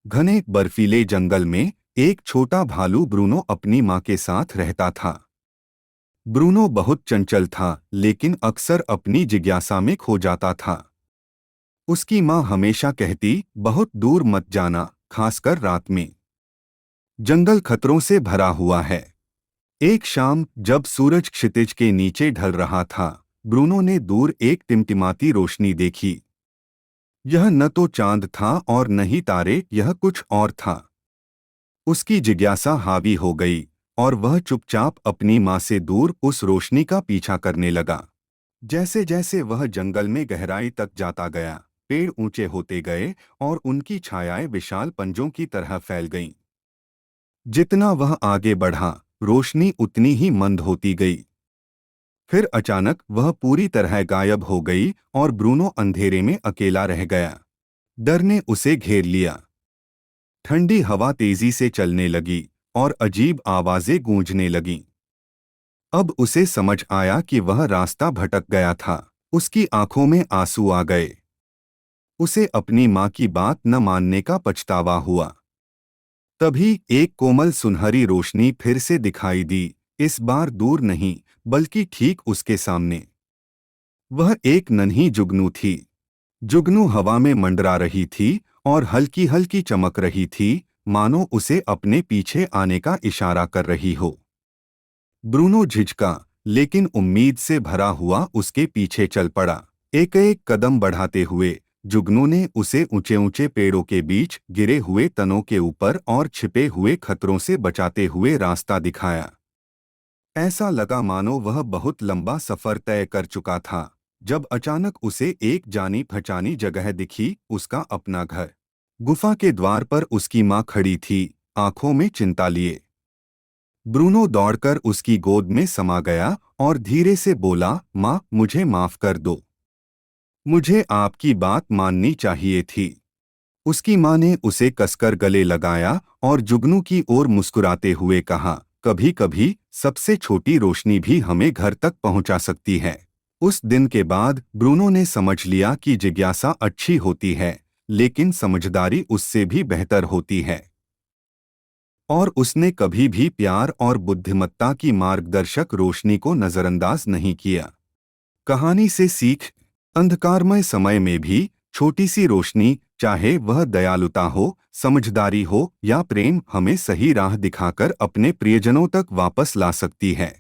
घने बर्फीले जंगल में एक छोटा भालू ब्रूनो अपनी माँ के साथ रहता था। ब्रूनो बहुत चंचल था, लेकिन अक्सर अपनी जिज्ञासा में खो जाता था। उसकी माँ हमेशा कहती, बहुत दूर मत जाना, खासकर रात में। जंगल खतरों से भरा हुआ है। एक शाम जब सूरज क्षितिज के नीचे ढल रहा था, ब्रूनो ने दूर एक टिमटिमाती रोशनी देखी। यह न तो चांद था और न ही तारे, यह कुछ और था। उसकी जिज्ञासा हावी हो गई और वह चुपचाप अपनी माँ से दूर उस रोशनी का पीछा करने लगा। जैसे जैसे वह जंगल में गहराई तक जाता गया, पेड़ ऊंचे होते गए और उनकी छायाएं विशाल पंजों की तरह फैल गईं। जितना वह आगे बढ़ा, रोशनी उतनी ही मंद होती गई। फिर अचानक वह पूरी तरह गायब हो गई और ब्रूनो अंधेरे में अकेला रह गया। डर ने उसे घेर लिया। ठंडी हवा तेजी से चलने लगी और अजीब आवाजें गूंजने लगीं। अब उसे समझ आया कि वह रास्ता भटक गया था। उसकी आंखों में आंसू आ गए। उसे अपनी माँ की बात न मानने का पछतावा हुआ। तभी एक कोमल सुनहरी रोशनी फिर से दिखाई दी, इस बार दूर नहीं, बल्कि ठीक उसके सामने। वह एक नन्ही जुगनू थी। जुगनू हवा में मंडरा रही थी और हल्की हल्की चमक रही थी, मानो उसे अपने पीछे आने का इशारा कर रही हो। ब्रूनो झिझका, लेकिन उम्मीद से भरा हुआ उसके पीछे चल पड़ा। एक एक कदम बढ़ाते हुए जुगनू ने उसे ऊंचे ऊंचे पेड़ों के बीच, गिरे हुए तनों के ऊपर और छिपे हुए खतरों से बचाते हुए रास्ता दिखाया। ऐसा लगा मानो वह बहुत लंबा सफर तय कर चुका था। जब अचानक उसे एक जानी पहचानी जगह दिखी, उसका अपना घर। गुफा के द्वार पर उसकी माँ खड़ी थी, आंखों में चिंता लिए। ब्रूनो दौड़कर उसकी गोद में समा गया और धीरे से बोला, माँ, मुझे माफ कर दो। मुझे आपकी बात माननी चाहिए थी। उसकी माँ ने उसे कसकर गले लगाया और जुगनू की ओर मुस्कुराते हुए कहा, कभी कभी सबसे छोटी रोशनी भी हमें घर तक पहुंचा सकती है। उस दिन के बाद ब्रूनो ने समझ लिया कि जिज्ञासा अच्छी होती है, लेकिन समझदारी उससे भी बेहतर होती है। और उसने कभी भी प्यार और बुद्धिमत्ता की मार्गदर्शक रोशनी को नजरअंदाज नहीं किया। कहानी से सीख: अंधकारमय समय में भी छोटी सी रोशनी, चाहे वह दयालुता हो, समझदारी हो या प्रेम, हमें सही राह दिखाकर अपने प्रियजनों तक वापस ला सकती है।